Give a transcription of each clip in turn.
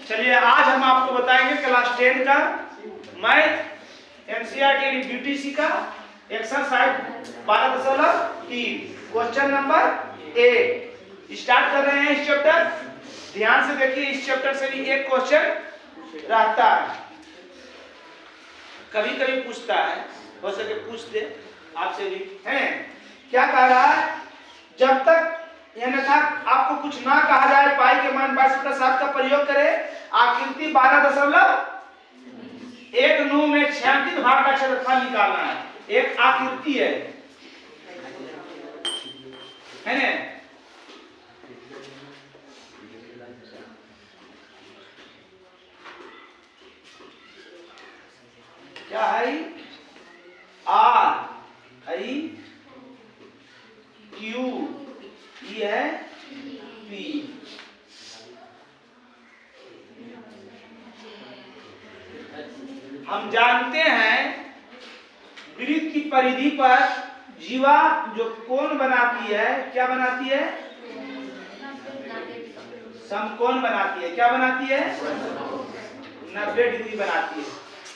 चलिए आज हम आपको बताएंगे क्लास 10 का मैथ एनसीईआरटी बीटीसी का एक्सरसाइज 12.3 क्वेश्चन नंबर 1 स्टार्ट कर रहे हैं। इस चैप्टर ध्यान से देखिए, इस चैप्टर से भी एक क्वेश्चन रहता है, कभी कभी पूछता है, हो सके पूछ दे आपसे भी है। क्या कह रहा है, जब तक अन्यथा आपको कुछ ना कहा जाए पाई के मान 22/7 का प्रयोग करें। आकृति 12.19 में छायांकित भाग का क्षेत्रफल निकालना है। एक आकृति है ना, क्या है, आर आई क्यू, ये है पी। हम जानते हैं वृत्त की परिधि पर जीवा जो कोण बनाती है, क्या बनाती है, समकोण बनाती है। क्या बनाती है, 90 डिग्री बनाती है।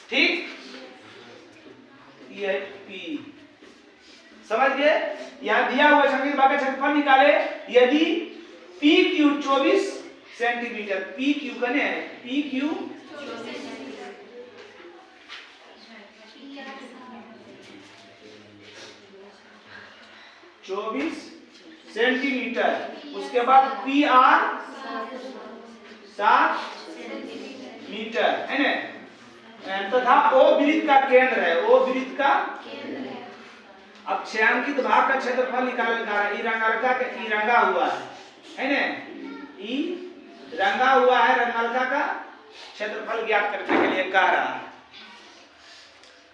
ठीक, ये है पी, समझ गए। यहां दिया हुआ संकेत भाग का क्षेत्रफल निकाले। यदि P Q 24 centimetre, P Q कने है, पी क्यू 24 सेंटीमीटर, उसके बाद पी आर 7 मीटर है ना, तथा ओ वृत्त का केंद्र है, ओ वृत्त का। अब छायांकित भाग का क्षेत्रफल निकालने का है। ई रंगालका का ई रंगा हुआ है ना, ई रंगा हुआ है, रंगालका का क्षेत्रफल ज्ञात करने के लिए कह रहा है।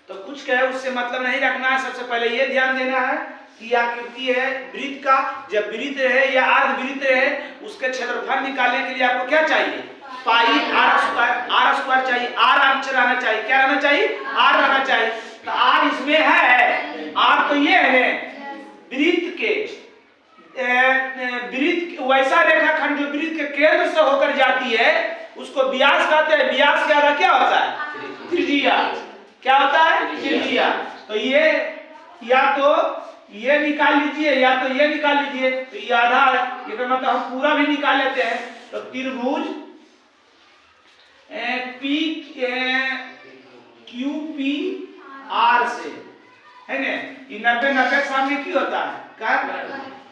तो कुछ कहे उससे मतलब नहीं रखना है। सबसे पहले ये ध्यान देना है कि आकृति है वृत्त का, जब वृत्त रहे या अर्ध वृत्त रहे, उसके क्षेत्रफल निकालने के लिए आपको क्या चाहिए, पाई आर स्क्वायर चाहिए। आर अक्षर आना चाहिए, क्या रहना चाहिए, आर रहना चाहिए। तो आर इसमें है, आर तो ये है वृत्त के, वृत्त वैसा रेखाखंड जो वृत्त के केंद्र से होकर जाती है उसको व्यास कहते हैं। व्यास के आधा क्या होता है, त्रिज्या। क्या होता है, त्रिज्या। तो ये या तो ये निकाल लीजिए या तो ये निकाल लीजिए। तो ये आधा है, ये मतलब हम पूरा भी निकाल लेते हैं। तो त्रिभुज पी क्यू पी आर से है ना, ये 90 के सामने की होता है,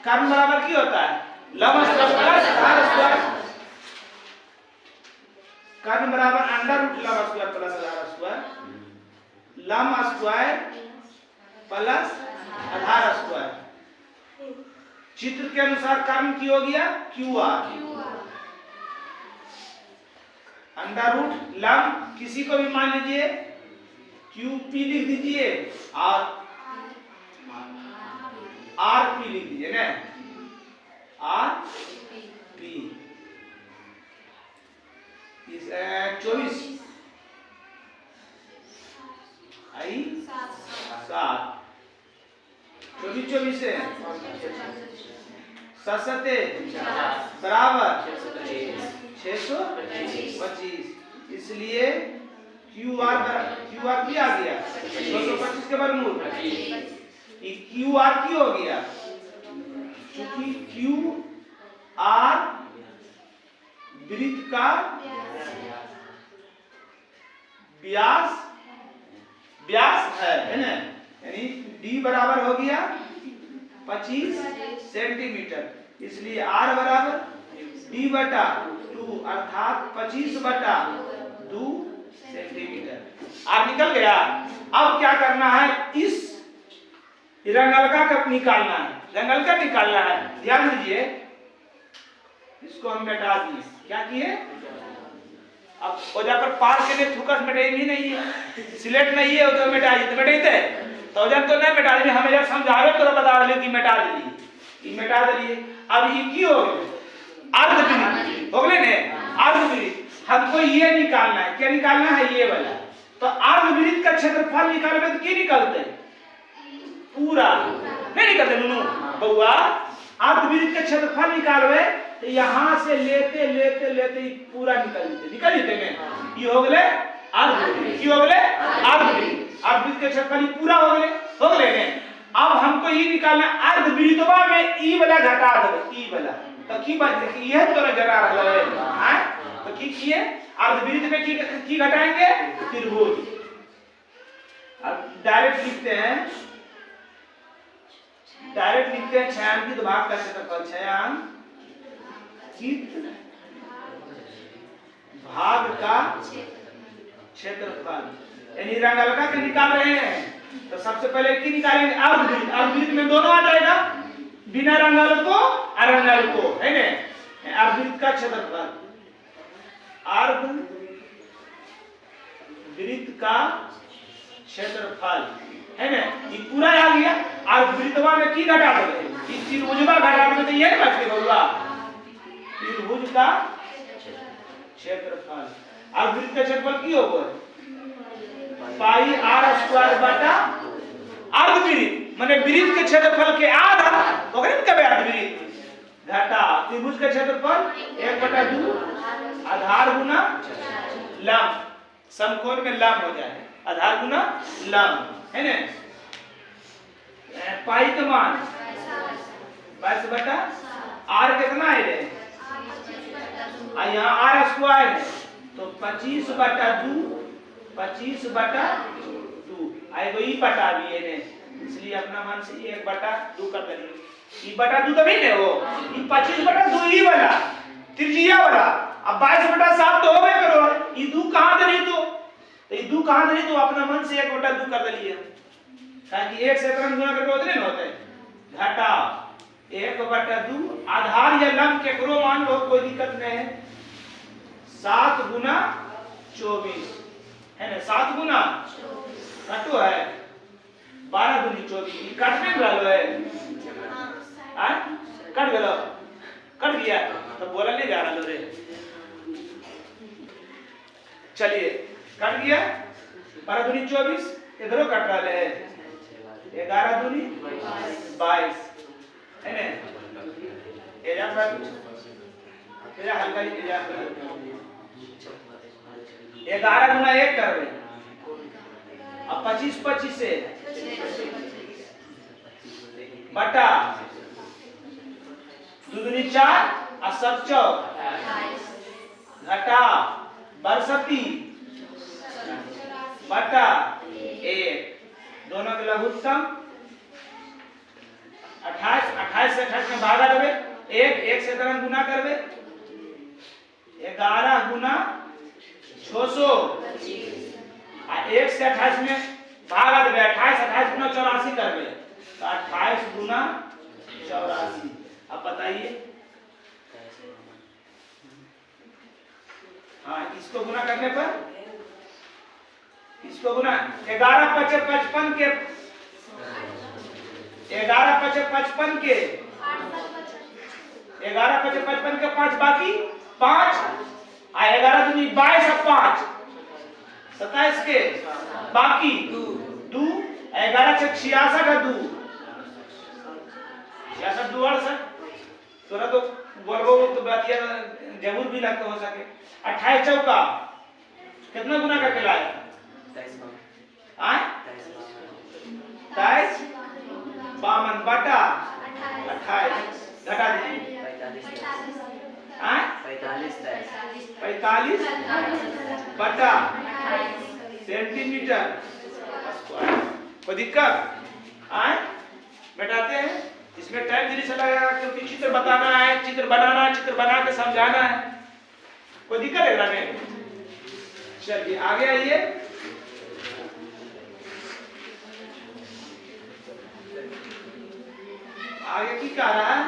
कर्ण बराबर की होता है, लंब स्क्वायर आधार स्क्वायर। कर्ण बराबर अंडर रूट लंब स्क्वायर प्लस आधार स्क्वायर, लंब स्क्वायर प्लस आधार स्क्वायर। चित्र के अनुसार कर्ण की हो गया क्यू आर, अंडर रूट लंब किसी को भी मान लीजिए, क्यू पी लिख दीजिए और आर पी लिख दीजिए ना, आर पी। 24 आई 7, 24 से 7 बराबर 625। इसलिए क्यू आर की आ गया 225 के वर्गमूल। क्यू आर की हो गया, क्योंकि क्यू आर वृत्त का व्यास है ना, यानी डी बराबर हो गया 25 सेंटीमीटर। इसलिए आर बराबर डी बटा 2 अर्थात 25/2 सेंटीमीटर। आर निकल गया। अब क्या करना है, इस रंगालका का निकालना है, रंगालका निकालना है। ध्यान दीजिए, इसको हम मिटा दिए। क्या किए, अब ओजा पर पार के लिए थुकस मिटाई भी नहीं है, सिलेक्ट नहीं है तो मिटाई तो मिटाइते तो ओजा तो नहीं मिटा दिए। हमें जब समझावे तो बता रहे कि मिटा दिए, ये मिटा दिए। अब ये की हो गए, अर्धवृत्त हो गए ने, अर्धवृत्त। हमको ये निकालना है, क्या निकालना है, ये वाला। तो अर्धवृत्त का क्षेत्रफल निकालवे तो क्या निकलते, पूरा नहीं निकलते नुनू बउआ। अर्धवृत्त का क्षेत्रफल निकालवे तो यहाँ से लेते लेते लेते पूरा निकल जेते में ये हो गए अर्धवृत्त, की हो गए अर्धवृत्त। अर्धवृत्त के क्षेत्रफल पूरा हो गए ने। अब हमको ये निकालना अर्धवृत्तवा में ई वाला घटा देबे, ई वाला तो की बात यह तो जरा रहल है। तो की किए अर्धवृत्त में की घटाएंगे त्रिभुज। अब डायरेक्ट लिखते हैं छायांकित भाग का क्षेत्रफल, छायांकित भाग का क्षेत्रफल, यानी रंग हल्का के निकाल रहे हैं। तो सबसे पहले की निकालेंगे अर्धवृत्त। अर्धवृत्त में दोनों आ जाएगा, बिना रंग हल्को और रंग हल्को, है ना। अर्धवृत्त का क्षेत्रफल, अर्धवृत्त का क्षेत्रफल, है ना। ये पूरा आ गया। अर्धवृत्तवा में की घटा देंगे, इस त्रिभुजवा घटा देंगे तो ये बच गया होगा त्रिभुज का क्षेत्रफल। अर्धवृत्त का क्षेत्रफल की होगा पाई आर स्क्वायर बटा अर्धवृत्त, माने वृत्त के क्षेत्रफल के आधा ओकरे में कबे अर्धवृत्त घटा त्रिभुज का क्षेत्रफल 1/2 आधार गुना लंब, समकोण में लंब हो जाए, आधार गुना लंब, है ना। पाई का मान 22 आर कितना है यहाँ आर स्क्वायर है तो 25/2 आएगा ई बटा भी है ने, इसलिए अपना मान से 1/2 कर देंगे। ई बटा 2 तो भी नहीं हो, ई 25/2 ई वाला त्रिज्या वाला। अब 22/7 तो होबे करो, ई 2 कहां दे तो ये 2 कहां दे तो अपना मन से 1/2 कर दिए, ताकि 1 से तुरंत गुना करके उतने न होते घटा 1/2 आधार या लंब के करो मान लो, कोई दिक्कत नहीं है। 7 गुना 24 है ना, 7 गुना कटो है 12 दूनी 24, ये काटने वाला है आ कट गया, कट गया तो बोला नहीं जा रहा रे। चलिए कट गया 12 दूनी 24, इधरों कट रहा है 11 दूनी 22, है ना। एजा पर एजा हल्का ही एजा 11 गुना 1 कर रहे, अब 25 से बटा 2 दूनी 4 और सब 4 घटा 62 बटा 1, दोनों के लघुत्तम 28 से 28 में भागा देबे, 1 से तरह गुना करबे 11 गुना 600 आ 1 से 28 में भागा देबे 28 गुना 84 करबे तो 28 गुना 84। अब बताइए, हाँ इसको गुना करने पर इसको गुना 11 × 5 = 55 के 11 × 5 = 55 के 11 × 5 = 55 के 5 बाकी 5 आ 11 दूनी 22 और 5 27 के बाकी 2 11 × 6 = 66 और 2 66 2 68 थोड़ा तो बोलबो तो बात ये जरूर भी लगता हो सके। 28 चौका कितना गुना करके लाया 23 52 बटा 28 घटा दीजिए 45 बटा सेंटीमीटर स्क्वायर। कोई दिक्कत बैठाते हैं, इसमें टाइम धीरे चला जाएगा क्योंकि चित्र बताना है, चित्र बनाना है, चित्र बना के समझाना है। कोई दिक्कत है इसमें? चलिए आगे आइए। आगे की कह रहा है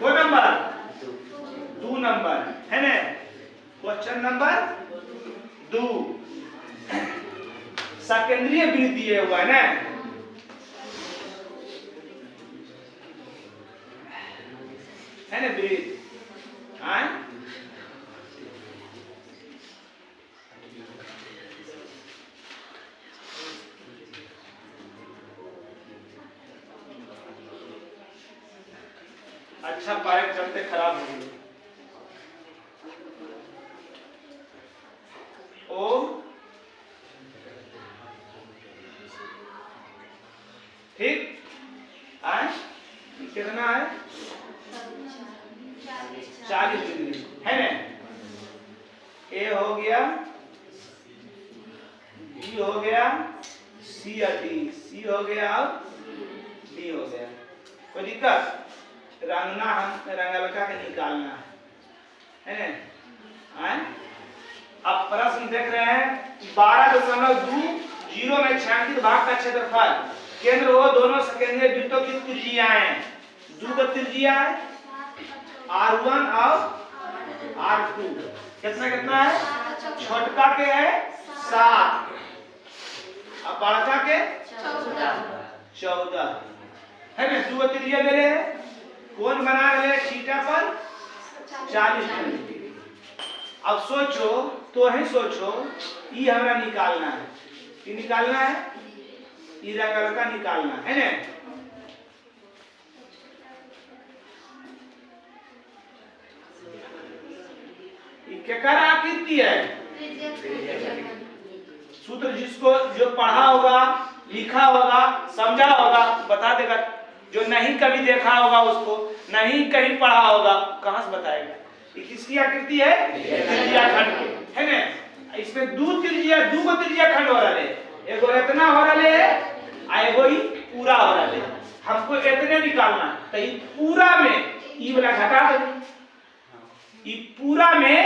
वो नंबर 2 नंबर है ना, क्वेश्चन नंबर 2 सकेंद्रीय वृत्त दिए हुआ है ना, है ना वृत्त अच्छा पाइप चलते खराब हो गई। ओ ठीक है, कितना है 40 डिग्री है ना। ए हो गया, बी हो गया, सी या डी, सी हो गया और डी हो गया। कोई दिक्कत? रंगना हम रंगलका के निकालना है ना। अब प्रश्न देख रहे हैं 12.20 में छायांकित भाग का क्षेत्रफल, केंद्र वो दोनों सकेंद्रीय वृत्तों की त्रिज्याएं, दो को त्रिज्या है R1 और R2, कितना कितना है? छोटका के है 7 और बड़का के 14 है ना। दो को त्रिज्या दे रहे हैं, कोण बना रहे हैं थीटा पर 40 डिग्री। अब सोचो, तो ही सोचो, ये हमरा निकालना है, ये निकालना है, ये रंगलका निकालना है ना। ये केकर आकृति है? सूत्र जिसको जो पढ़ा होगा, लिखा होगा, समझा होगा बता देगा, जो नहीं कभी देखा होगा, उसको नहीं कहीं पढ़ा होगा, कहां से बताएगा? ये किसकी आकृति है? त्रिज्या खंड है ना। इसमें दो को त्रिज्या खंड हो रहा है, एगो इतना हो रहा है आ एगो ही पूरा हो रहा है। हमको इतने निकालना, तो ये पूरा में ई वाला घटा दे, ई पूरा में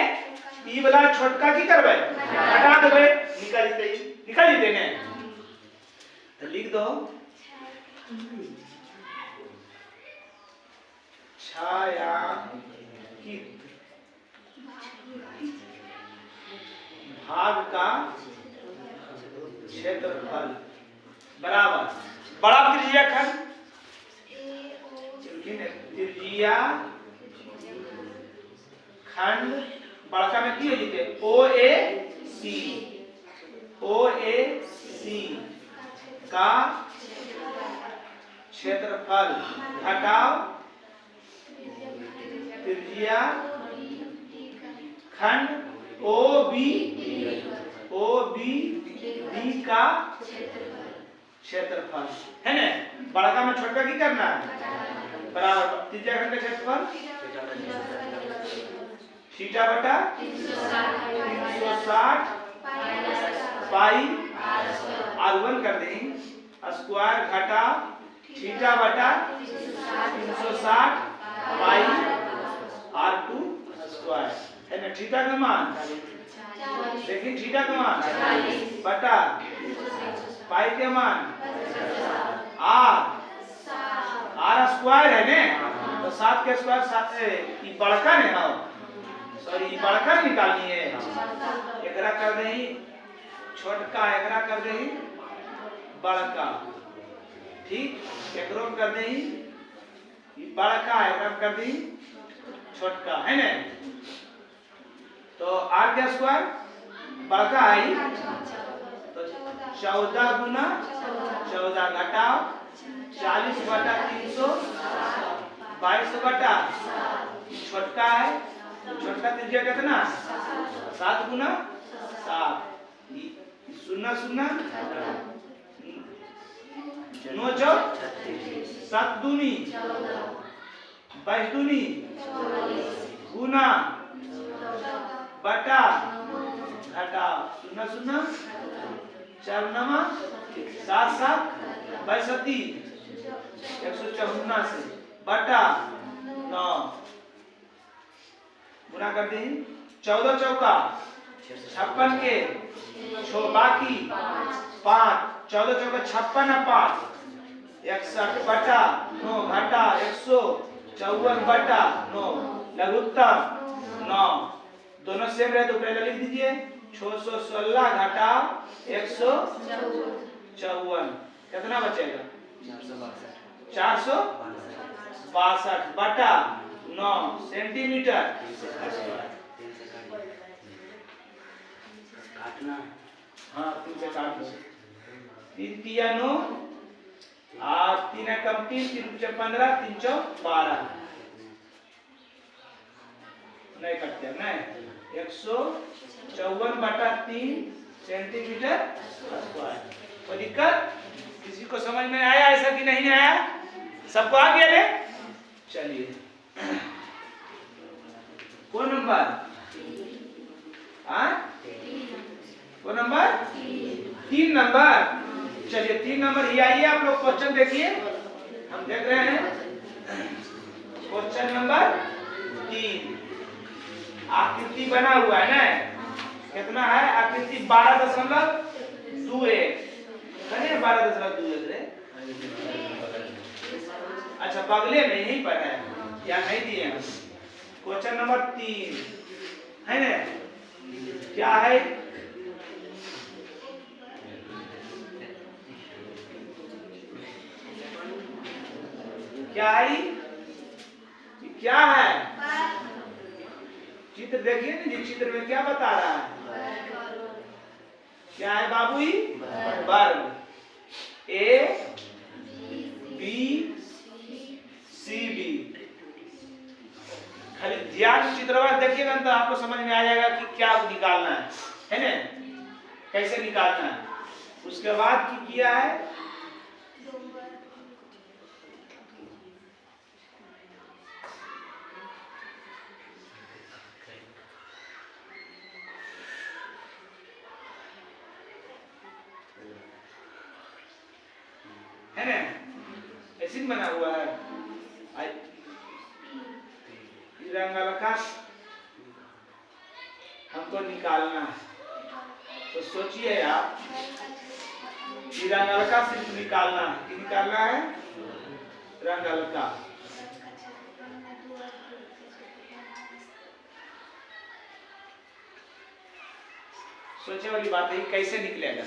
ई वाला छोटका की करबे घटा देबे, निकल जते ने। तो लिख दो छायांकित भाग का क्षेत्रफल बराबर बड़ा त्रिज्या खंड, त्रिज्या खंड बड़का में की हो जीते OAC का क्षेत्रफल घटाओ त्रिज्या खंड OB का क्षेत्रफल है ना। बड़का में छोटका की करना है बराबर त्रिज्या खंड का क्षेत्रफल थीटा बटा 360 पाई R1 कर दें स्क्वायर घटा थीटा बटा 360 पाई R2 स्क्वायर है ना। थीटा का मान देखिए, थीटा का मान बटा पाई के मान R स्क्वायर है ना, तो 7 के स्क्वायर 7 ये बड़का ने है, सॉरी ये बड़का निकालनी है। एकरा कर दे छोटका, एकरा कर दे बड़का, ठीक। एकरो कर दे बड़का, एकरा कर दे छोटका है ना। तो R का स्क्वायर बड़का है तो 14 गुना 14 घटाओ 40 बटा 300 22 बटा छोटका है, छोटका त्रिज्या कितना 7 गुना 7 शून्य शून्य 9 चौ 7 दूनी 22 दूनी गुना बटा घटा 0 0 4 नमा 7 7 62 154 से बटा 9 गुना कर दें 14 चौका 56 के बाकी 5 14 चौका 56 5 61 बटा 9 घटा 154 बटा 9 लघुत्तम 9 दोनों सेम रहे तो पहले लिख दीजिए 616 घटा 154 कितना बचेगा 462 बटा 9 सेंटीमीटर। हाँ तुमसे काट दो 3 तिया 9 3 कम 3 3 15 3 12 नहीं कटते नहीं 154/3 सेंटीमीटर स्क्वायर। कोई दिक्कत किसी को समझ में आया ऐसा कि नहीं आया? सबको आ गया रे? चलिए कौन नंबर कौन नंबर 3 नंबर। चलिए 3 नंबर ये आइए आप लोग क्वेश्चन देखिए, हम देख रहे हैं क्वेश्चन नंबर 3। आकृति बना हुआ है ना, कितना है आकृति 12.21 है 12.21 रे। अच्छा बगले में यहीं पर है या नहीं दिए हैं। क्वेश्चन नंबर 3 है ना, क्या है क्या है क्या है चित्र देखिए ना जी, चित्र में क्या बता रहा है? क्या है बाबू? वर्ग A B C D। खाली ध्यान चित्रवाद देखिएगा तो आपको समझ में आ जाएगा कि क्या निकालना है ना, कैसे निकालना है। उसके बाद की किया है ना, ऐसे बना हुआ है रंगालका हमको निकालना है। तो सोचिए आप रंगालका सिर्फ निकालना है कि निकालना है रंगालका। सोचे वाली बात है कैसे निकलेगा,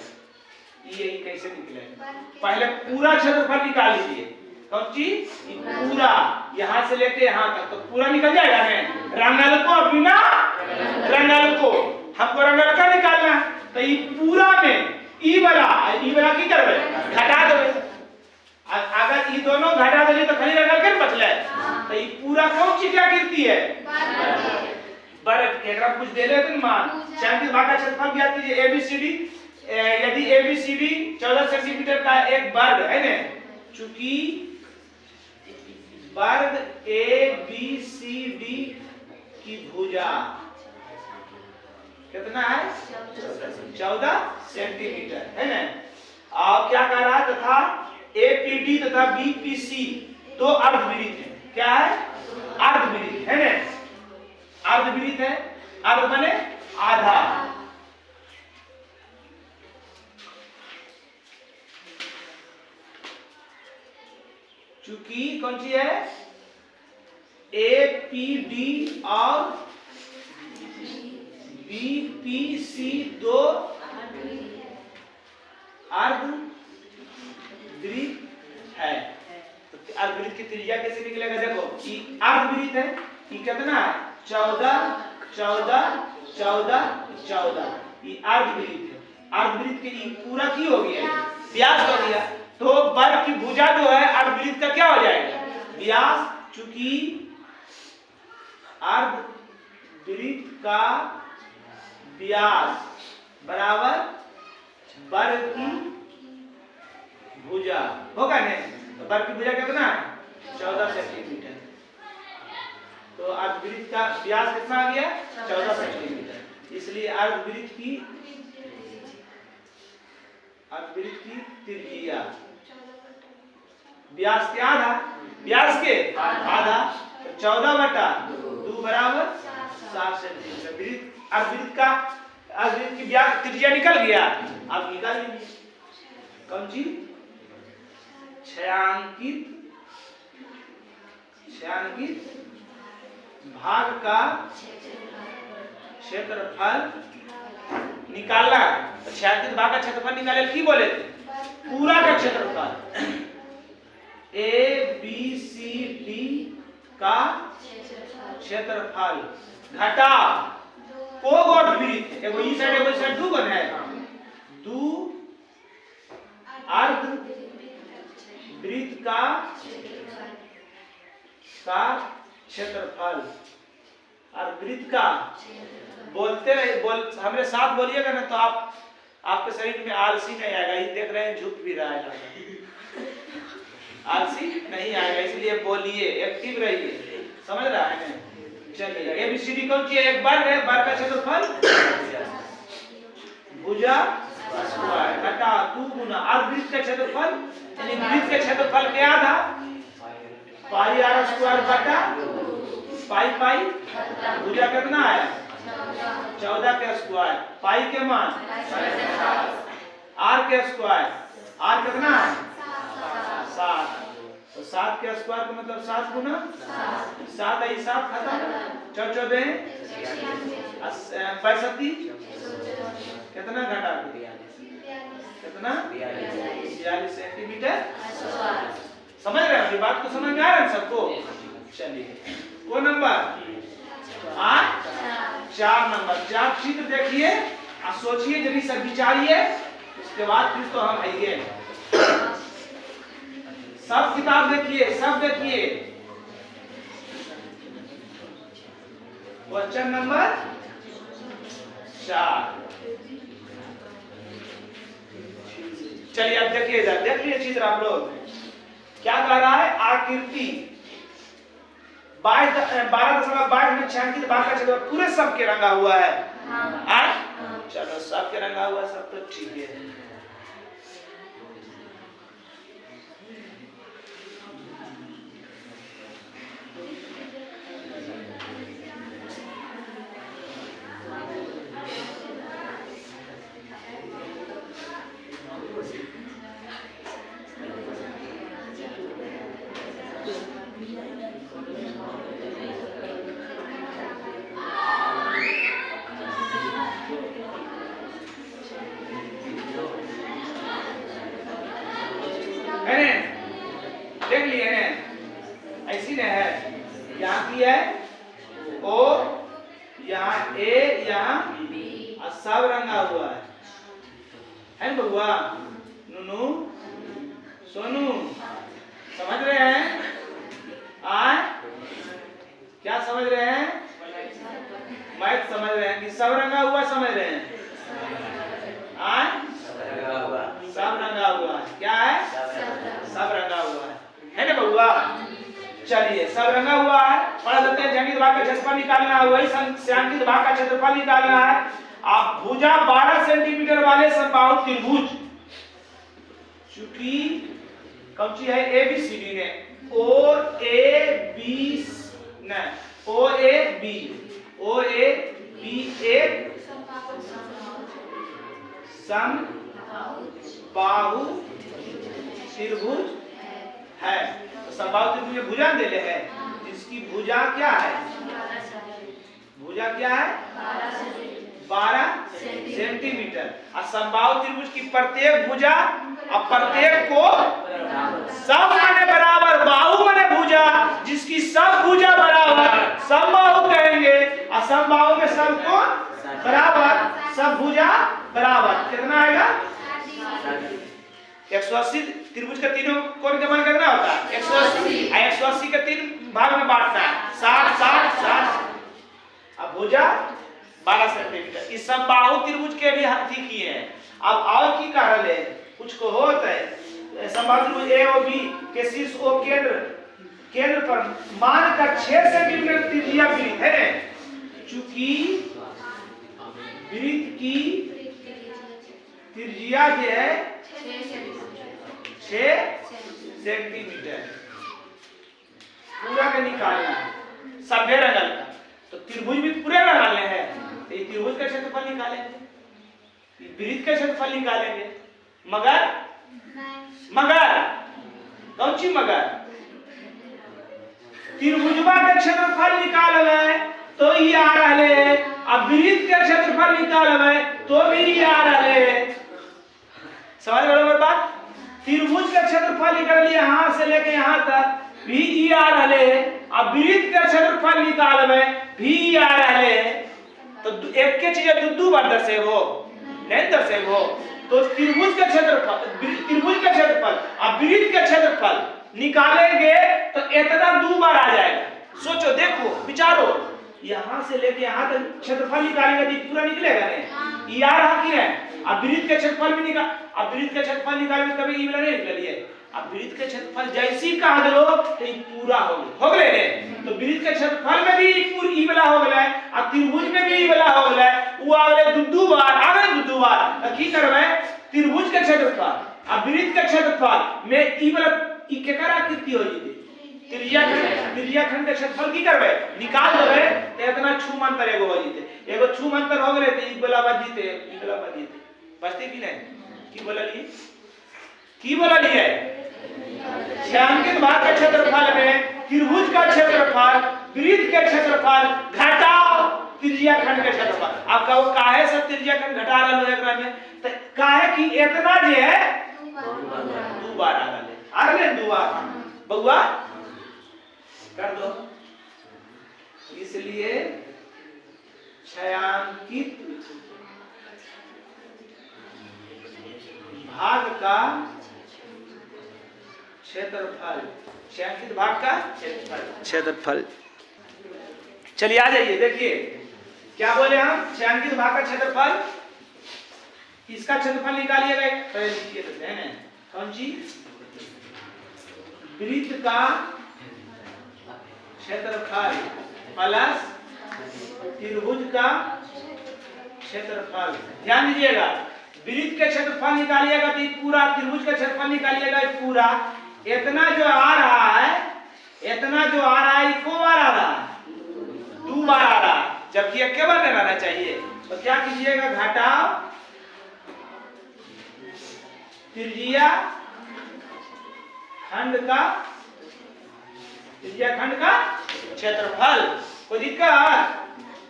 ये कैसे निकलेगा। पहले पूरा क्षेत्रफल निकाल लीजिए। कौन चीज? पूरा यहाँ से लेके यहाँ तक तो पूरा निकल जाएगा ना। रंगाल को बिना रंगाल को हमको रंगाल का निकालना है तो ये पूरा में ई वाला की करबे घटा देबे। अगर ये दोनों घटा देली तो खाली रंगाल के बचले तो ये पूरा कौन चीज क्या गिरती है? वर्ग। एकरा कुछ दे लेते मान 37 भाग का क्षेत्रफल ज्ञात कीजिए ABCD। यदि ABCD 14 सेंटीमीटर का एक वर्ग है ना, चूंकि वर्ग ABCD की भुजा कितना है? 14 सेंटीमीटर है ना। और क्या कह रहा है? तथा APD तथा BPC दो अर्धवृत्त है। क्या है? अर्धवृत्त है ना, अर्धवृत्त है। अर्ध माने आधा। चूंकि कौन सी है? APD और BPC दो अर्धवृत्त है। तो अर्धवृत्त की त्रिज्या कैसे निकलेगा? देखो ये अर्धवृत्त है, ये कितना है? 14 14 14 14। ये अर्धवृत्त है। अर्धवृत्त के ये पूरा की हो गया व्यास हो गया। तो वर्ग की भुजा जो है अर्धवृत्त का क्या हो जाएगा? व्यास। चूंकि अर्धवृत्त का व्यास बराबर वर्ग की भुजा होगा ना। तो वर्ग की भुजा कितना है? 14 सेंटीमीटर। तो अर्धवृत्त का व्यास कितना आ गया? 14 सेंटीमीटर। इसलिए अर्धवृत्त की त्रिज्या व्यास के आधा, व्यास के आधा तो 14/2 बराबर 7 सेंटीमीटर। अर्धवृत्त की व्यास त्रिज्या निकल गया। अब निकाल लीजिए कौन सी? छायांकित भाग का क्षेत्रफल निकालना। तो छायांकित भाग का क्षेत्रफल निकाले की बोले थे? पूरा का क्षेत्रफल। ABCD का क्षेत्रफल घटा को अर्धवृत्त, एगो ई साइड एगो साइड दू गन है, दू अर्धवृत्त का क्षेत्रफल। और वृत्त का बोलते रहे, हमारे साथ बोलिएगा ना तो आपके शरीर में आलसी नहीं आएगा। ये देख रहे हैं झुक भी रहा है, आलसी नहीं आएगा, इसलिए बोलिए, एक्टिव रहिए। समझ रहा है? चलिए ABCD कौन सी है? एक बार है, बार का क्षेत्रफल भुजा स्क्वायर घटा 2 गुना और वृत्त का क्षेत्रफल, यानी वृत्त के क्षेत्रफल के आधा पाई r स्क्वायर बटा पाई पाई भुजा कितना आया 14 के स्क्वायर, पाई के मान r के स्क्वायर, r कितना है 7, तो 7 के स्क्वायर का मतलब 7 गुना 7 है, 7 खत्म, 14 62 कितना घटा कितना 42 सेंटीमीटर। समझ रहे हैं? बात को समझ में आ रहा है सबको? चलिए वो नंबर 4 नंबर 4 चित्र देखिए और सोचिए, जल्दी से विचारिए, उसके बाद फिर तो हम आएंगे। सब किताब देखिए, सब देखिए। Question number 4। चलिए अब देखिए, इधर देख लीजिए चित्र आप लोग। क्या कह रहा है? आकृति 12.22 में 36 बार का क्षेत्रफल पूरे सब के रंगा हुआ है। चलो सब के रंगा हुआ, सब तो ठीक है। देख लिए हैं, ऐसी नहीं है। यहाँ की है O, यहाँ A, यहाँ B, और सब रंगा हुआ है ना बबुआ? नूनू सोनू समझ रहे हैं? क्या समझ रहे हैं? मैथ समझ रहे हैं कि सब रंगा हुआ समझ रहे हैं? सब रंगा हुआ है। क्या है? सब रंगा हुआ है ना बबुआ? चलिए सब रंगा हुआ है। पढ़ लेते हैं। जंगित भाग का क्षेत्रफल निकालना है, वही श्यांकित भाग का क्षेत्रफल निकालना है। आप भुजा 12 सेंटीमीटर वाले समबाहु त्रिभुज, चूंकि कौन सी है? ABCD ने OAB एक समबाहु त्रिभुज है। तो समबाहु त्रिभुज में भुजा देले है, जिसकी भुजा क्या है? भुजा क्या है? 12 सेंटीमीटर। और समबाहु त्रिभुज की प्रत्येक भुजा और प्रत्येक को सब माने बराबर, बाहु माने भुजा, जिसकी सब भुजा बराबर समबाहु कहेंगे। और समबाहु में सबको बराबर, सब भुजा बराबर। कितना आएगा? 180। त्रिभुज का तीनों कोण का मान कितना होता है? 180। 180 के 3 भाग में बांटना है, 60 60 60। अब भुजा 12 सेंटीमीटर। इस समबाहु त्रिभुज के भी हाथी की है। अब और की कह रहे हैं? कुछ को होता है समबाहु त्रिभुज AOB के शीर्ष O केंद्र पर मान का 6 सेंटीमीटर त्रिज्या वृत्त है। चूंकि वृत्त की त्रिज्या जो है 6 सेंटीमीटर, पूरा का निकालना है, सभ्य रंगल का। तो त्रिभुज भी पूरे लगाने हैं, तो ये त्रिभुज का क्षेत्रफल निकालेंगे, वृत्त का क्षेत्रफल निकालेंगे। मगर कौन सी मगर? त्रिभुजवा का क्षेत्रफल निकालवे तो ये आ रहे हैं, अब वृत्त का क्षेत्रफल निकालवे तो भी ये आ रहे हैं। समझ बराबर बात? त्रिभुज का क्षेत्रफल निकाल लिए यहां से लेके यहां तक भी ई आ रहे हैं, अब वृत्त का क्षेत्रफल निकालवे भी ई आ रहे हैं। तो एक के चीज दो बार दर्शेबो नहीं दर्शेबो। तो त्रिभुज का क्षेत्रफल अब वृत्त का क्षेत्रफल निकालेंगे तो इतना 2 बार आ जाएगा। सोचो, देखो, विचारो, यहाँ से लेके यहाँ तक क्षेत्रफल निकालेगा तो पूरा निकलेगा नहीं। ये आ रहा की है। अब वृत्त के क्षेत्रफल भी निकाल, अब वृत्त के क्षेत्रफल निकालेंगे तभी ये वाला नहीं निकलिए। अब वृत्त के क्षेत्रफल जैसी कहा दो तो ये पूरा हो गए रे। तो वृत्त के क्षेत्रफल में भी पूरी ई वाला हो गए और त्रिभुज में भी ई वाला हो गए। वो आगे दू बार आगे दू बार तो की करबे त्रिभुज के क्षेत्रफल अब वृत्त के क्षेत्रफल में ई वाला ई केकरा आकृति हो जइते त्रिज्याखंड के क्षेत्रफल की करबे निकाल देबे तो इतना छूमंतर एगो हो जइते। एगो छूमंतर हो गेले तो ई वाला बच जइते ई वाला बच जइते। बचते कि नहीं की बोललिए की बोललिए छायांकित भाग के क्षेत्रफल में त्रिभुज का क्षेत्रफल वृत्त के क्षेत्रफल घटाओ त्रिज्याखंड के क्षेत्रफल। अब कहो काहे से त्रिज्याखंड घटा रहल हो एकरा में तो काहे कि इतना जे है दो बार आ रहले दो बार बउआ कर दो। इसलिए छायांकित भाग का क्षेत्रफल छायांकित भाग का क्षेत्रफल। चलिए आ जाइए देखिए क्या बोले हम छायांकित भाग का क्षेत्रफल इसका क्षेत्रफल निकालिएगा पहले लिखिए देते हैं कौन सी वृत्त का क्षेत्रफल प्लस त्रिभुज का क्षेत्रफल। ध्यान दीजिएगा वृत्त के क्षेत्रफल निकालिएगा तो पूरा त्रिभुज का क्षेत्रफल निकालिएगा पूरा इतना जो आ रहा है इतना जो आ रहा है को बार आ रहा है दो बार आ रहा है जबकि एक के बार रहना चाहिए। तो क्या कीजिएगा घटाओ त्रिज्या खंड का क्षेत्रफल। कोई दिक्कत?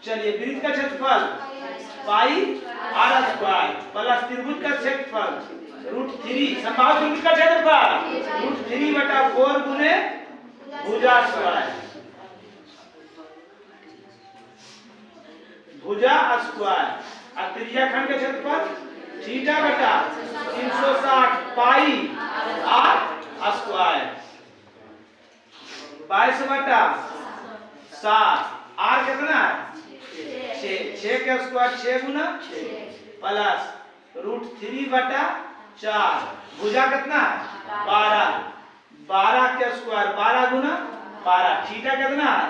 चलिए वृत्त का क्षेत्रफल पाई आर स्क्वायर प्लस त्रिभुज का क्षेत्रफल √3 संभावित त्रिभुज का क्षेत्रफल √3/4 गुने भुजा स्क्वायर और त्रिज्याखंड का क्षेत्रफल θ/360 पाई आर स्क्वायर 22/7 आर कितना है 6 के स्क्वायर 6 गुना प्लस √3/4 भुजा कितना है 12 के स्क्वायर 12 गुना 12 थीटा कितना है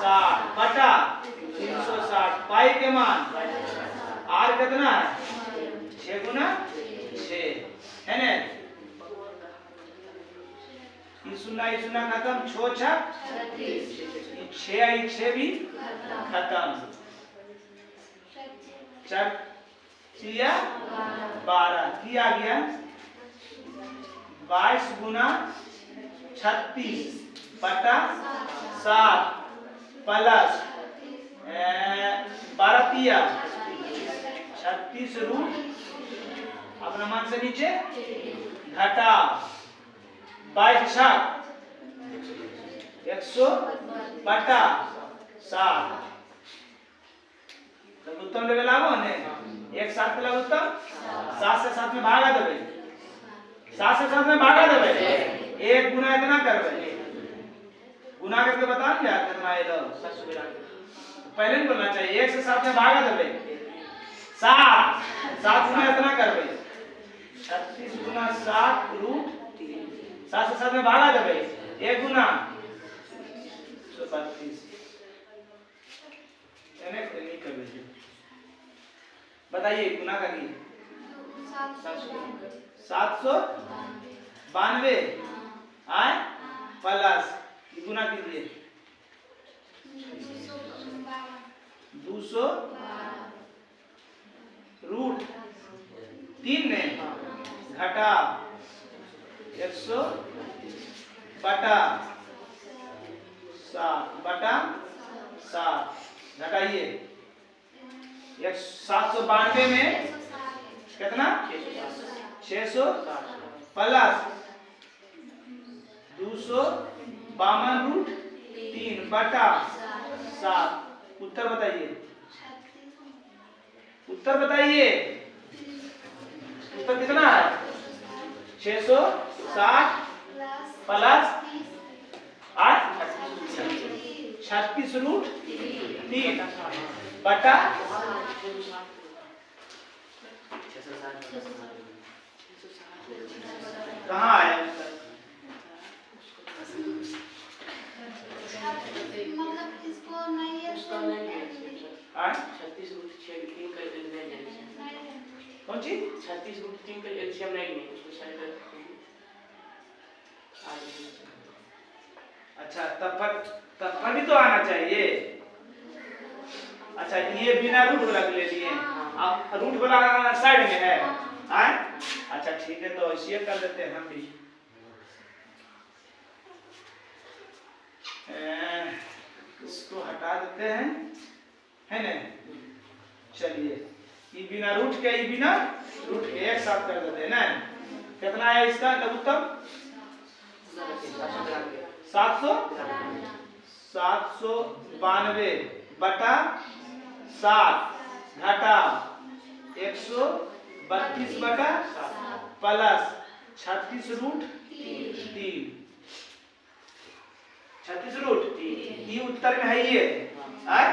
60/360 पाई के मान आर कितना है 6 गुना 6 है ना। ये सुना खत्म 6 भी खत्म 4 12 की आ गया 22 गुना 36/7 प्लस 12 36 रूट अपना मान से नीचे घटा 22 100/7 लघुत्तम लेवल आवो ने एक साथ लघुत्तम 7 से 7 में भागा देबे 7 से 7 में भागा देबे 1 गुना इतना करबे गुना करके बता दिया कितना आएगा 782 पहले नहीं बोलना चाहिए 1 से 7 में भागा देबे 7 गुना इतना करबे 36 गुना 7 √3 7 से 7 में भागा देबे 1 गुना 132 नहीं करबे बताइए गुना करिए 792 आए प्लस गुना कीजिए 200 √3 ने घटा 100/7 घटाइए 792 में कितना 600 प्लस 252√3/7 उत्तर बताइए उत्तर कितना है 660 प्लस 36 36 रूट 3 बटा कहाँ आया उत्तर? मतलब इसको नहीं है 36 रूट 3 का कौन सी 36 रूट 3 का एलसीएम नहीं उसको साइड अच्छा तब पर भी तो आना चाहिए। अच्छा ये बिना रूट वाला ले लिए, अब रूट वाला साइड में है आए? अच्छा ठीक है, तो इसे कर देते हैं हम भी। इसको हटा देते हैं, है ना? चलिए ये बिना रूट के, ये बिना रूट के एक साथ कर देते हैं ना। कितना है इसका लघुत्तम? 792 बटा 7 घटा 132 बटा प्लस 36 रूट 3 36 रूट 3 ये उत्तर में है ये है?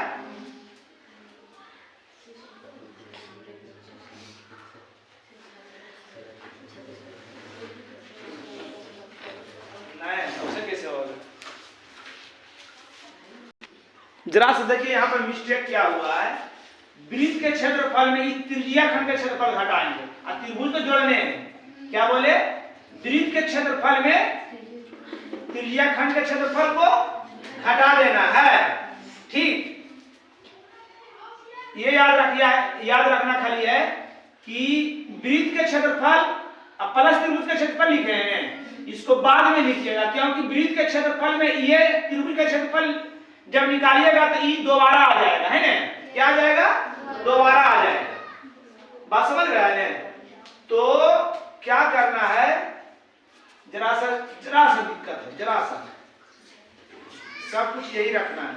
जरा से देखिए यहाँ पर मिस्टेक क्या हुआ है। वृत्त के क्षेत्रफल में इस त्रिज्या खंड के क्षेत्रफल घटाएंगे और त्रिभुज को जोड़ने हैं। क्या बोले? वृत्त के क्षेत्रफल में त्रिज्या खंड के क्षेत्रफल को घटा देना है। ठीक, ये याद रखना खाली है कि वृत्त के क्षेत्रफल अब प्लस त्रिभुज के क्षेत्रफल लिखे हैं, इसको बाद में लिखिएगा, क्योंकि वृत्त के क्षेत्रफल में ये त्रिभुज के क्षेत्रफल जब निकालिएगा तो ई दोबारा आ जाएगा, है ना? क्या आ जाएगा? दोबारा आ जाएगा। बात समझ रहे हैं? तो क्या करना है, जरा सा दिक्कत है, जरा सा सब कुछ यही रखना है।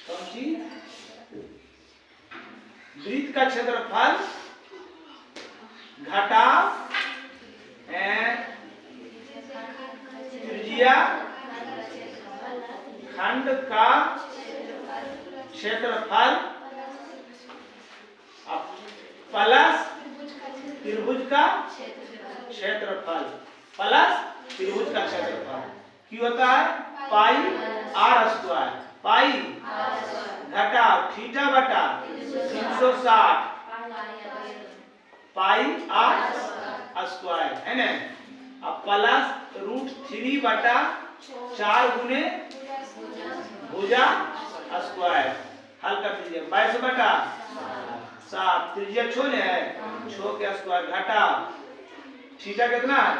समझी? वृत्त का क्षेत्रफल घटा त्रिज्या खंड का क्षेत्रफल प्लस त्रिभुज का क्षेत्रफल प्लस त्रिभुज का क्षेत्रफल क्या होता है? पाई आर स्क्वायर, पाई घटा थीटा बटा 360 पाई आर स्क्वायर, है ना? अब प्लस रूट 3 बटा 4 गुने भुजा स्क्वायर, हल कर दीजिए। 22 बटा 7 त्रिज्या छोले है, 6 के स्क्वायर घटा थीटा कितना है?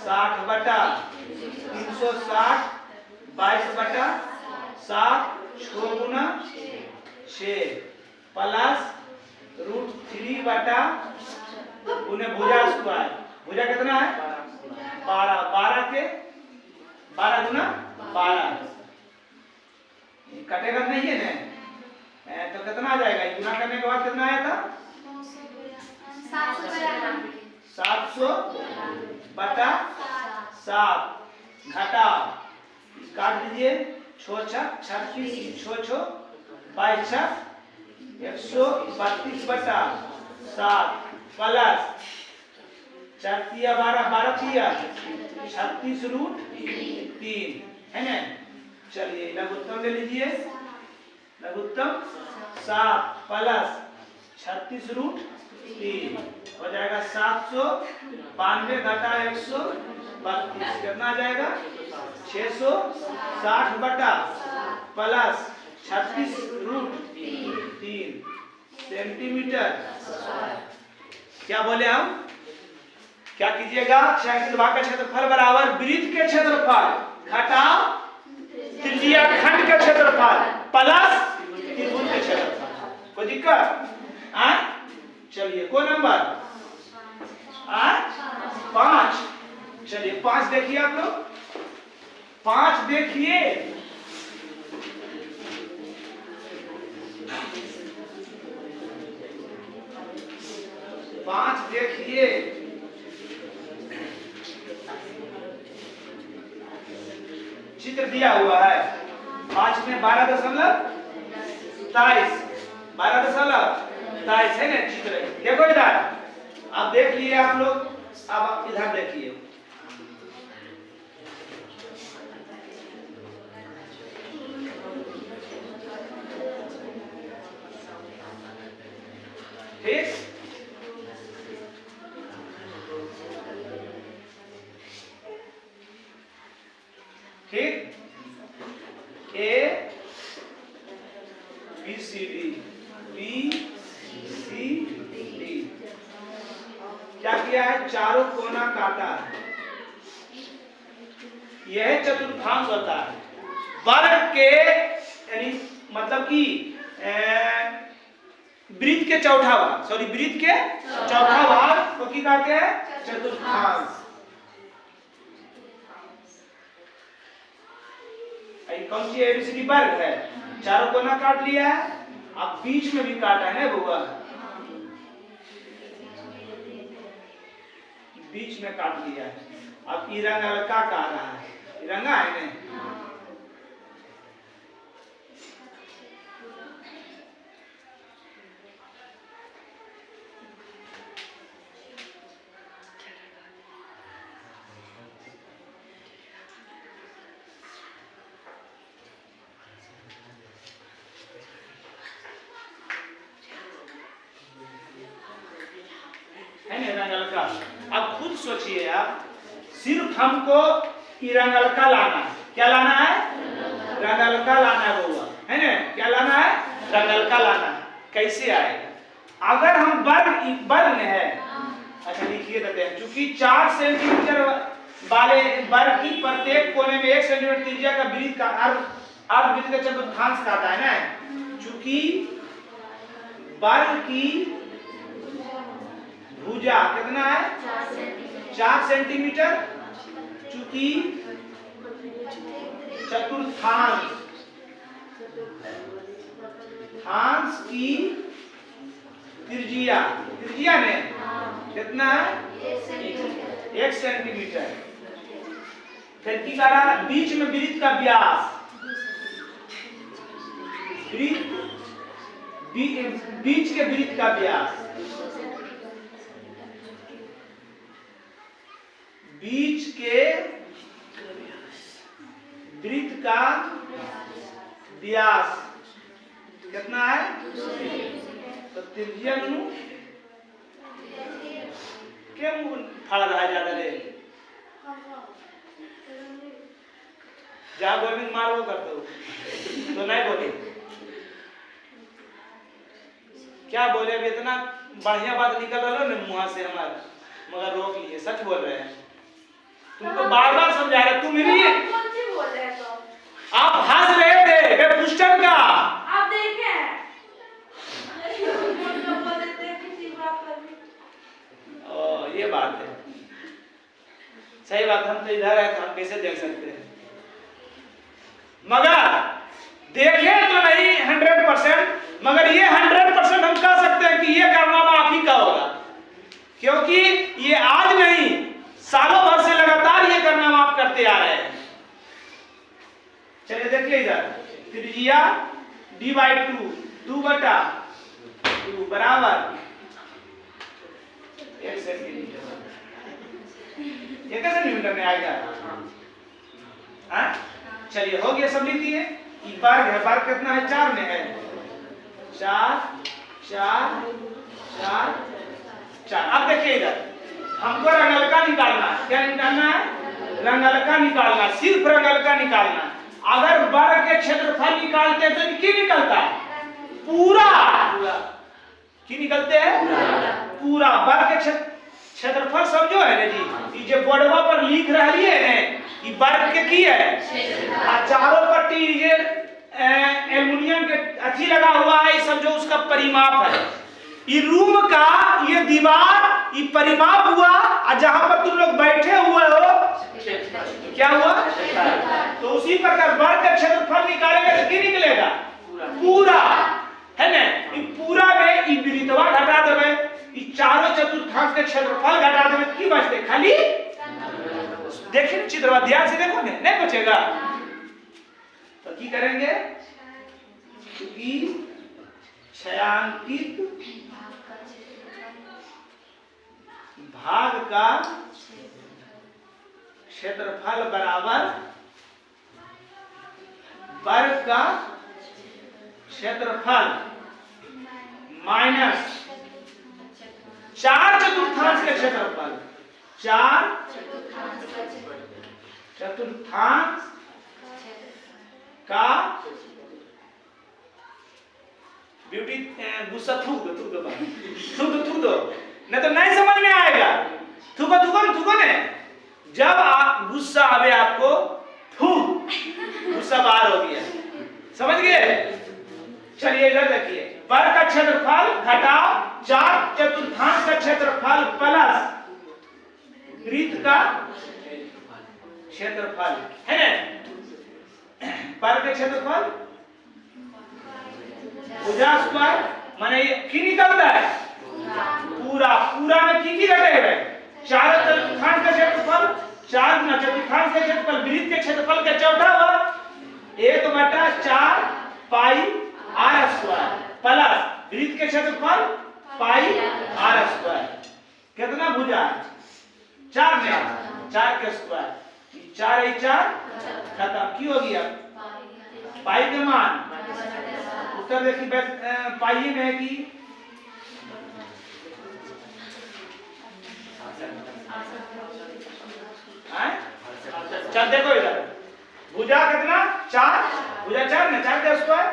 60 बटा 360 22 बटा 7 6 गुना 6 प्लस रूट 3 बटा गुने भुजा स्क्वायर, भुजा कितना है? 12 के 12 गुना 12 कटेगा नहीं है ना, तो कितना आ जाएगा? गुना करने के बाद कितना आया था? 700 बटा 7 घटा काट दीजिए 6 छक 36 6 22 छक 132 बटा 7 प्लस 4 तिया 12 तिया 36 रूट 3, है ना? चलिए लघुत्तम ले लीजिए। लघुत्तम 7 प्लस 36 रूट 3 हो जाएगा 792 घटा 132 कितना आ जाएगा? 660 बटा प्लस 36 रूट 3 सेंटीमीटर। क्या बोले हम? क्या कीजिएगा? भाग का क्षेत्रफल बराबर वृत्त के क्षेत्रफल घटा त्रिज्या खंड का क्षेत्रफल प्लस त्रिभुज के क्षेत्रफल। कोई दिक्कत? चलिए कोई नंबर 5। चलिए 5 देखिए आप लोग, 5 देखिए। पांच देखिए, दिया हुआ है 5 में 12.23 12.23 है ना चित्र। देखो इधर, अब देख लिए आप लोग, अब आप इधर देखिए। ठीक, ठीक, A B C D B C D क्या किया है, चारों कोना काटा है। यह चतुर्थांश होता है वर्ग के, यानी मतलब कि वृत्त के चौथा भाग, सॉरी वृत्त के चौथा भाग को की कहते हैं, चतुर्थांश। कौन सी एबीसीडी वर्ग है, चारों कोना काट लिया है, अब बीच में भी काटा है ना बुआ, बीच में काट लिया है। अब इरंगा का कह रहा है, इरंगा है ना, का। अब खुद सोचिए आप, सिर्फ हमको रंगल का लाना है, क्या लाना है, रंगल का लाना है बउआ, है ना, क्या लाना है, रंगल का लाना है। कैसे आएगा, अगर हम वर्ग में है, अच्छा लिखिए देते हैं, चूंकि 4 सेंटीमीटर वाले वर्ग की प्रत्येक कोने में 1 सेंटीमीटर त्रिज्या का वृत्त का अर्धवृत्त का चतुर्थांश काटा है ना, चूंकि वर्ग की भुजा कितना है, 4 सेंटीमीटर, चूंकि चतुर्थांश की त्रिज्या में कितना है, 1 सेंटीमीटर। फिर की करा, बीच में वृत्त का व्यास, बीच के वृत्त का व्यास, बीच के वृत्त का व्यास कितना है, तो त्रिज्या क्या फड़ रहा है ज्यादा रे, जा गोविंद मार वो करते हो तो नहीं बोले, क्या बोले, अब इतना बढ़िया बात निकल रहा है ना मुंह से हमारा, मगर रोक लिए, सच बोल रहे हैं, तुमको बार बार समझा रहे, तुम ही कौन सी बोल रहे हैं, तो आप हंस रहे थे पुष्टन का, आप देखे बोल देते हैं किसी बात पर भी। ये बात है, सही बात, हम तो इधर है तो हम कैसे देख सकते हैं, मगर देखे तो नहीं 100%, मगर ये 100% हम कह सकते हैं कि ये कारनामा आप ही का होगा, क्योंकि ये आज नहीं सालों भर से लगातार ये कारनामा आप करते आ रहे हैं। चलिए देखिए इधर, त्रिज्या d/2 2/2 बराबर 1 सेंटीमीटर, 1 सेंटीमीटर में आएगा। चलिए हो गया, सब लिख दिए। वर्ग है, वर्ग कितना है, 4 में है, 4 4 4 4। अब देखिए इधर, हमको रंगलका निकालना है, क्या निकालना है, रंगलका निकालना, सिर्फ रंगलका निकालना। अगर वर्ग के क्षेत्रफल निकालते हैं तो क्या निकलता है, पूरा, क्या निकलते हैं, पूरा वर्ग के क्षेत्रफल समझो है ना जी, ये जो बोर्डवा पर लिख रही है ना, ये वर्ग के की है, और चारों पट्टी ये एल्युमिनियम के अथी लगा हुआ है, ये समझो उसका परिमाप है। ये रूम का ये दीवार ये परिमाप हुआ, और जहां पर तुम लोग बैठे हुए हो क्या हुआ, तो उसी प्रकार वर्ग का क्षेत्रफल निकालेंगे तो क्या निकलेगा, पूरा, है ना। ये पूरा में ये वृत्तवा घटा देवे, ये चारों चतुर्थांश के क्षेत्रफल घटा देवे, की बचते खाली, देखिए चित्रवा ध्यान से देखो, नहीं बचेगा, की करेंगे कि छायांकित भाग का क्षेत्रफल बराबर वर्ग का क्षेत्रफल माइनस 4/4 के क्षेत्रफल 4/4 का ब्यूटी गुस्सा थूक दो नहीं तो नहीं समझ में आएगा। थूको ने जब आप गुस्सा आवे आपको गुस्सा बाहर हो गया, समझ गए। चलिए इधर देखिए, वर्ग का क्षेत्रफल घटाओ 4/4 का क्षेत्रफल प्लस वृत्त का क्षेत्रफल है ना। वर्ग का क्षेत्रफल भुजा स्क्वायर माने की निकलता है पूरा में की घटेगा 4/4 का क्षेत्रफल 4/4 का क्षेत्रफल वृत्त के क्षेत्रफल का चौथा वर्ग 1/4 पाई r स्क्वायर प्लस वृत्त के क्षेत्रफल पाई r स्क्वायर। कितना भुजा 4 में 4 के स्क्वायर 4 खत्म की हो गया पाई के मान। उत्तर देखिए पाई में है कि चल देखो इधर भुजा कितना 4 भुजा 4 में 4 का स्क्वायर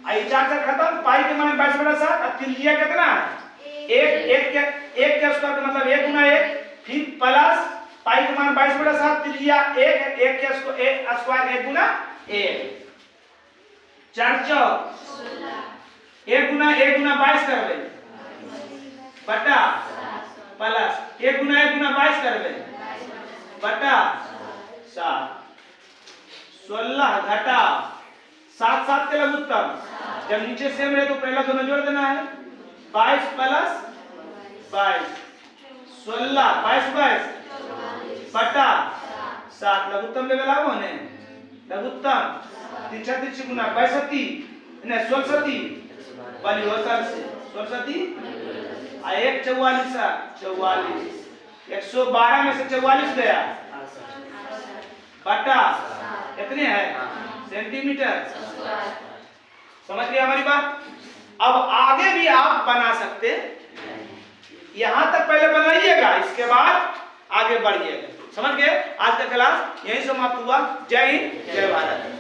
आई 4 से खत्म पाई के मान 22/7 और त्रिज्या कितना है 1 के स्क्वायर का मतलब 1 गुना 1 फिर प्लस पाई के मान 22/7 त्रिज्या 1 के स्क्वायर 1 गुना 1 4 1 गुना 22 करबे बटा प्लस 1 गुना 22 करबे बटा 7 16 घटा 7 के लघुत्तम जब नीचे सेम रहे तो पहला दोनों जोड़ देना है 22 प्लस 22 16 22 बटा 7 लघुत्तम लेवल आओ ने लघुत्तम 3 गुना 22 ने 16 वाली होता से 16 आ 1 44 112 में से 44 गया बटा कितने है सेंटीमीटर। समझ गए हमारी बात। अब आगे भी आप बना सकते, यहां तक पहले बनाइएगा इसके बाद आगे बढ़िएगा। समझ गए। आज का क्लास यही समाप्त हुआ। जय हिंद जय भारत।